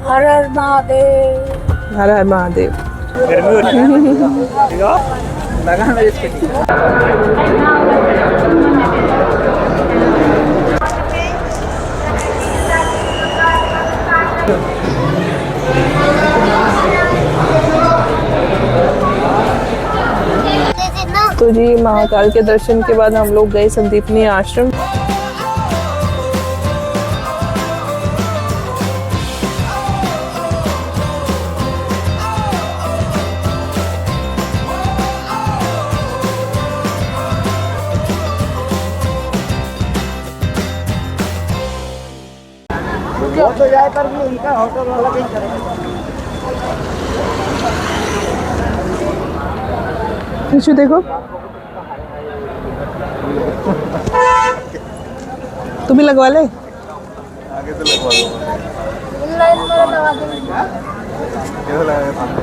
हर हर महादेव। हर हर महादेव। गर्मी हो रही है लगा मेरे इसके तो जी महाकाल के दर्शन के बाद हम लोग गए संदीपनी आश्रम। तो जाए पर भी उनका होटल वाला कहीं करेगा। पीछे देखो, तू भी लगवा ले। आगे तो लगवा लो। लाइन में लगा दूंगी। कैसा लगेगा सामने?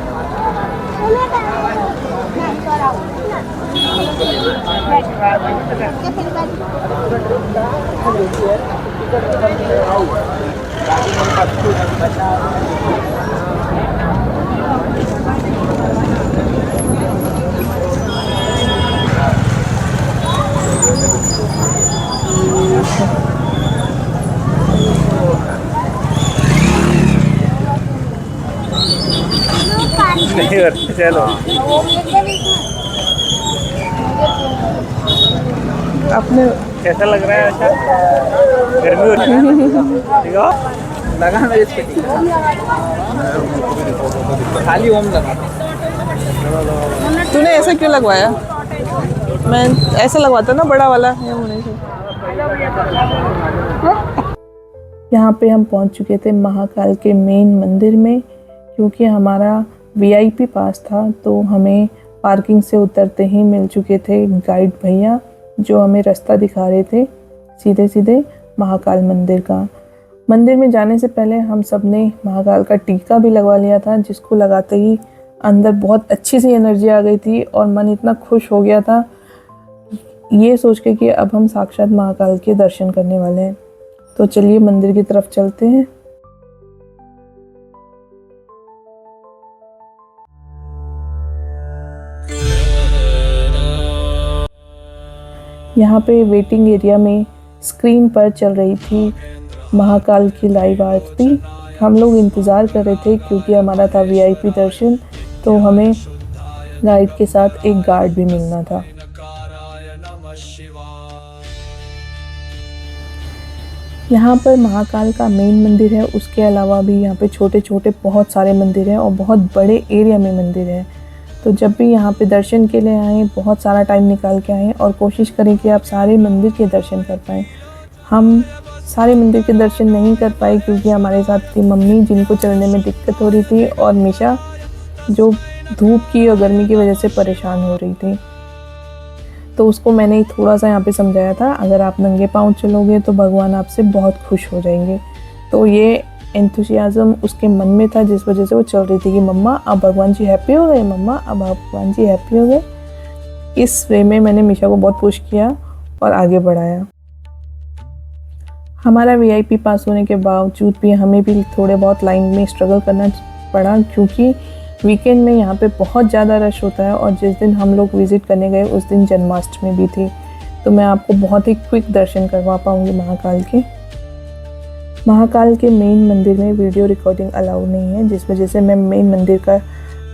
नहीं चलो आपने कैसा लग रहा है? अच्छा गर्मी हो रही है ठीक है लगा मेरे इसके खाली ओम लगा। तूने ऐसा क्यों लगवाया? मैं ऐसा लगवाता ना बड़ा वाला है होने से। यहाँ पे हम पहुँच चुके थे महाकाल के मेन मंदिर में। क्योंकि हमारा वीआईपी पास था तो हमें पार्किंग से उतरते ही मिल चुके थे गाइड भैया, जो हमें रास्ता दिखा रहे थे सीधे सीधे महाकाल मंदिर का। मंदिर में जाने से पहले हम सब ने महाकाल का टीका भी लगवा लिया था, जिसको लगाते ही अंदर बहुत अच्छी सी एनर्जी आ गई थी और मन इतना खुश हो गया था ये सोच के कि अब हम साक्षात महाकाल के दर्शन करने वाले हैं। तो चलिए मंदिर की तरफ चलते हैं। यहाँ पे वेटिंग एरिया में स्क्रीन पर चल रही थी महाकाल की लाइव आरती। हम लोग इंतज़ार कर रहे थे क्योंकि हमारा था वीआईपी दर्शन, तो हमें गाइड के साथ एक गार्ड भी मिलना था। यहाँ पर महाकाल का मेन मंदिर है, उसके अलावा भी यहाँ पे छोटे छोटे बहुत सारे मंदिर हैं और बहुत बड़े एरिया में मंदिर है। तो जब भी यहाँ पे दर्शन के लिए आएँ बहुत सारा टाइम निकाल के आएँ और कोशिश करें कि आप सारे मंदिर के दर्शन कर पाएँ। हम सारे मंदिर के दर्शन नहीं कर पाए क्योंकि हमारे साथ थी मम्मी, जिनको चलने में दिक्कत हो रही थी, और मीशा, जो धूप की और गर्मी की वजह से परेशान हो रही थी। तो उसको मैंने थोड़ा सा यहाँ पे समझाया था, अगर आप नंगे पाँव चलोगे तो भगवान आपसे बहुत खुश हो जाएंगे। तो ये एंथुसियाज़म उसके मन में था, जिस वजह से वो चल रही थी कि मम्मा अब भगवान जी हैप्पी हो गए, मम्मा अब भगवान जी हैप्पी हो गए। इस वे में मैंने मीशा को बहुत पुश किया और आगे बढ़ाया। हमारा वीआईपी पास होने के बावजूद भी हमें भी थोड़े बहुत लाइन में स्ट्रगल करना पड़ा, क्योंकि वीकेंड में यहाँ पे बहुत ज़्यादा रश होता है और जिस दिन हम लोग विज़िट करने गए उस दिन जन्माष्टमी भी थी। तो मैं आपको बहुत ही क्विक दर्शन करवा पाऊँगी महाकाल के। महाकाल के मेन मंदिर में वीडियो रिकॉर्डिंग अलाउ नहीं है, जिस वजह से मैं मेन मंदिर का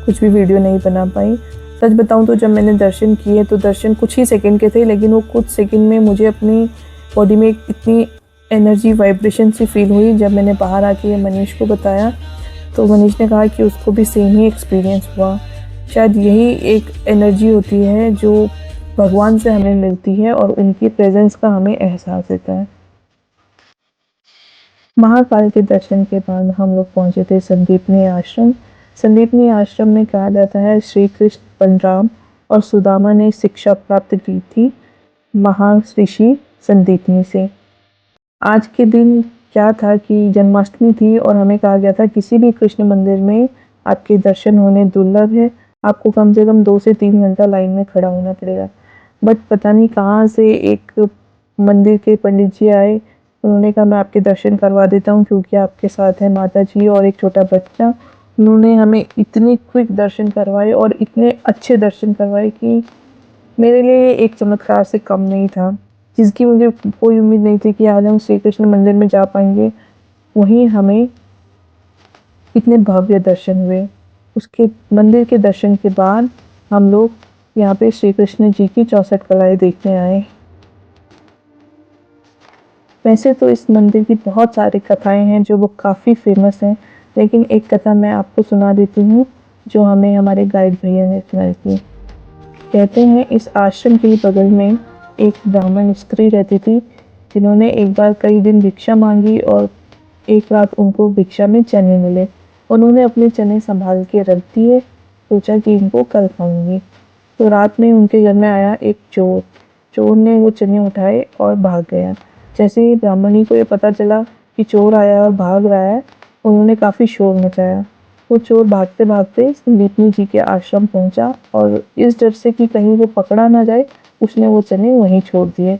कुछ भी वीडियो नहीं बना पाई। सच बताऊं तो जब मैंने दर्शन किए तो दर्शन कुछ ही सेकंड के थे, लेकिन वो कुछ सेकंड में मुझे अपनी बॉडी में इतनी एनर्जी वाइब्रेशन सी फील हुई। जब मैंने बाहर आके मनीष को बताया तो मनीष ने कहा कि उसको भी सेम ही एक्सपीरियंस हुआ। शायद यही एक एनर्जी होती है जो भगवान से हमें मिलती है और उनकी प्रेजेंस का हमें एहसास होता है। महाकाल के दर्शन के बाद हम लोग पहुंचे थे संदीपनी आश्रम। संदीपनी आश्रम में कहा जाता है श्री कृष्ण, बलराम और सुदामा ने शिक्षा प्राप्त की थी महर्षि संदीपनी से। आज के दिन क्या था कि जन्माष्टमी थी और हमें कहा गया था किसी भी कृष्ण मंदिर में आपके दर्शन होने दुर्लभ है, आपको कम से कम 2 से 3 घंटा लाइन में खड़ा होना पड़ेगा। बट पता नहीं कहाँ से एक मंदिर के पंडित जी आए उन्होंने कहा मैं आपके दर्शन करवा देता हूँ क्योंकि आपके साथ है माता जी और एक छोटा बच्चा। उन्होंने हमें इतनी क्विक दर्शन करवाए और इतने अच्छे दर्शन करवाए कि मेरे लिए ये एक चमत्कार से कम नहीं था, जिसकी मुझे कोई उम्मीद नहीं थी कि आज हम श्री कृष्ण मंदिर में जा पाएंगे। वहीं हमें इतने भव्य दर्शन हुए। उसके मंदिर के दर्शन के बाद हम लोग यहाँ पे श्री कृष्ण जी की 64 कलाएँ देखने आए। वैसे तो इस मंदिर की बहुत सारी कथाएं हैं जो वो काफ़ी फेमस हैं, लेकिन एक कथा मैं आपको सुना देती हूँ जो हमें हमारे गाइड भैया ने सुनाई थी। कहते हैं इस आश्रम के बगल में एक ब्राह्मण स्त्री रहती थी जिन्होंने एक बार कई दिन भिक्षा मांगी और एक रात उनको भिक्षा में चने मिले। उन्होंने अपने चने संभाल के रख दिए, सोचा कि इनको कल खाऊंगी। तो रात में उनके घर में आया एक चोर। चोर ने वो चने उठाए और भाग गया। जैसे ही ब्राह्मणी को ये पता चला कि चोर आया और भाग रहा है, उन्होंने काफ़ी शोर मचाया। वो चोर भागते भागते संदीपनी जी के आश्रम पहुंचा और इस डर से कि कहीं वो पकड़ा ना जाए, उसने वो चने वहीं छोड़ दिए।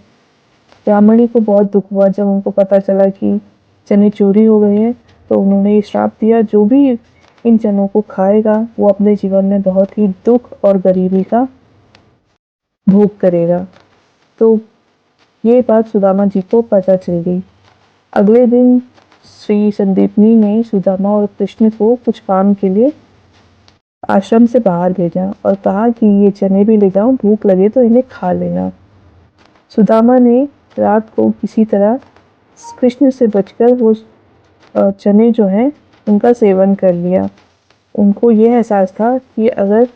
ब्राह्मणी को बहुत दुख हुआ जब उनको पता चला कि चने चोरी हो गए हैं, तो उन्होंने ये श्राप दिया जो भी इन चनों को खाएगा वो अपने जीवन में बहुत ही दुख और गरीबी का भोग करेगा। तो ये बात सुदामा जी को पता चल गई। अगले दिन श्री संदीपनी ने सुदामा और कृष्ण को कुछ काम के लिए आश्रम से बाहर भेजा और कहा कि ये चने भी ले जाओ, भूख लगे तो इन्हें खा लेना। सुदामा ने रात को किसी तरह कृष्ण से बचकर वो चने जो हैं उनका सेवन कर लिया। उनको ये एहसास था कि अगर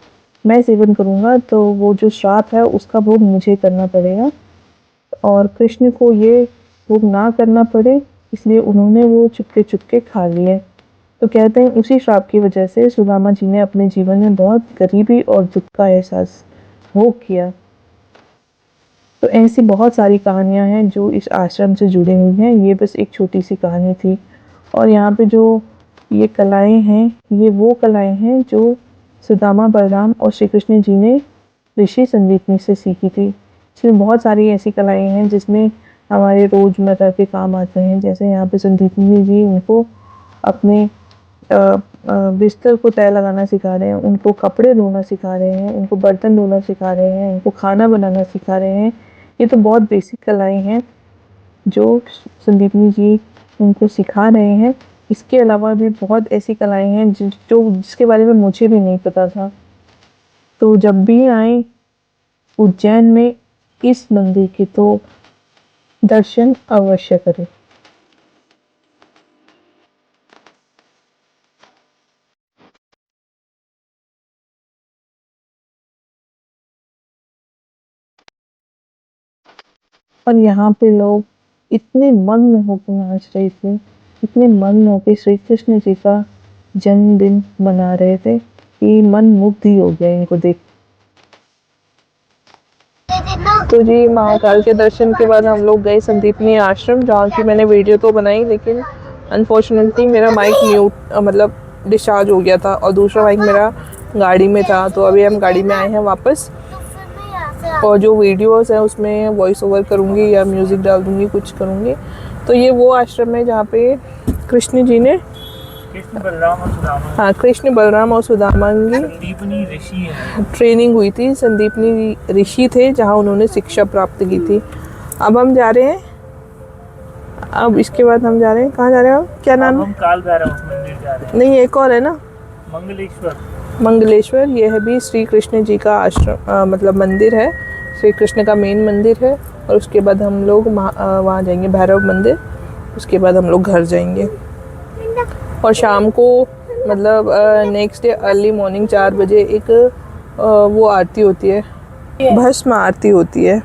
मैं सेवन करूँगा तो वो जो श्राप है उसका भोग मुझे करना पड़ेगा और कृष्ण को ये भोग ना करना पड़े, इसलिए उन्होंने वो चुपके चुपके खा लिए। तो कहते हैं उसी श्राप की वजह से सुदामा जी ने अपने जीवन में बहुत गरीबी और दुख का एहसास भोग किया। तो ऐसी बहुत सारी कहानियाँ हैं जो इस आश्रम से जुड़ी हुई हैं। ये बस एक छोटी सी कहानी थी। और यहाँ पे जो ये कलाएँ हैं, ये वो कलाएँ हैं जो सुदामा, बलराम और श्री कृष्ण जी ने ऋषि संदीपनी से सीखी थी। इसमें बहुत सारी ऐसी कलाएँ हैं जिसमें हमारे रोज़मर्रा के काम आते हैं। जैसे यहाँ पे संदीपनी जी उनको अपने बिस्तर को तय लगाना सिखा रहे हैं, उनको कपड़े धोना सिखा रहे हैं, उनको बर्तन धोना सिखा रहे हैं, उनको खाना बनाना सिखा रहे हैं। ये तो बहुत बेसिक कलाएँ हैं जो संदीपनी जी उनको सिखा रहे हैं। इसके अलावा भी बहुत ऐसी कलाएँ हैं जिसके बारे में मुझे भी नहीं पता था। तो जब भी आए उज्जैन में इस मंदिर के तो दर्शन अवश्य करें। और यहाँ पे लोग इतने मग्न होकर नाच रहे थे, इतने मग्न होकर श्री कृष्ण जी का जन्मदिन मना रहे थे कि मन मुग्ध ही हो गया इनको देख। तो जी महाकाल के दर्शन के बाद हम लोग गए संदीपनी आश्रम, जहाँ की मैंने वीडियो तो बनाई लेकिन अनफॉर्चुनेटली मेरा माइक म्यूट मतलब डिस्चार्ज हो गया था और दूसरा माइक मेरा गाड़ी में था। तो अभी हम गाड़ी में आए हैं वापस और जो वीडियोस है उसमें वॉइस ओवर करूँगी या म्यूज़िक डाल दूँगी, कुछ करूँगी। तो ये वो आश्रम है जहाँ पे कृष्ण जी ने कृष्ण बलराम और सुदामा, हाँ कृष्ण बलराम और सुदामा की संदीपनी ऋषि है, ट्रेनिंग हुई थी। संदीपनी ऋषि थे जहाँ उन्होंने शिक्षा प्राप्त की थी। अब हम जा रहे हैं, अब इसके बाद हम जा रहे हैं, कहाँ जा रहे हैं, क्या नाम है? हम काल भैरव मंदिर जा रहे हैं। नहीं एक और है ना, मंगलेश्वर। मंगलेश्वर। ये है भी श्री कृष्ण जी का आश्रम मतलब मंदिर है, श्री कृष्ण का मेन मंदिर है। और उसके बाद हम लोग वहाँ जाएंगे भैरव मंदिर, उसके बाद हम लोग घर जाएंगे। और शाम को मतलब नेक्स्ट डे अर्ली मॉर्निंग 4 बजे एक वो आरती होती है, भस्म आरती होती है।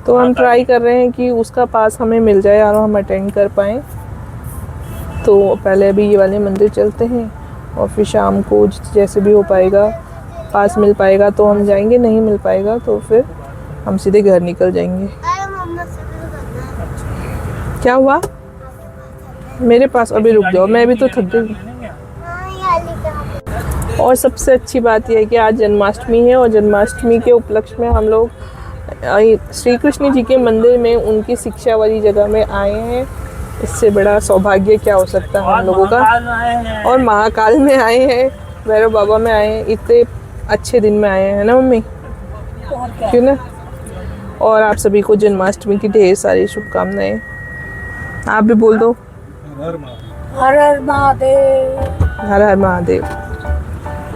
तो हम ट्राई कर रहे हैं कि उसका पास हमें मिल जाए और हम अटेंड कर पाएँ। तो पहले अभी ये वाले मंदिर चलते हैं और फिर शाम को जैसे भी हो पाएगा, पास मिल पाएगा तो हम जाएंगे, नहीं मिल पाएगा तो फिर हम सीधे घर निकल जाएंगे। क्या हुआ मेरे पास? अभी रुक जाओ, मैं भी तो थक गई। और सबसे अच्छी बात यह है कि आज जन्माष्टमी है और जन्माष्टमी के उपलक्ष्य में हम लोग श्री कृष्ण जी के मंदिर में उनकी शिक्षा वाली जगह में आए हैं। इससे बड़ा सौभाग्य क्या हो सकता है हम लोगों का। और महाकाल में आए हैं, भैरव बाबा में आए हैं, इतने अच्छे दिन में आए हैं ना मम्मी, और क्या। क्यों ना। और आप सभी को जन्माष्टमी की ढेर सारी शुभकामनाएं। आप भी बोल दो। हर हर महादेव। हर हर महादेव।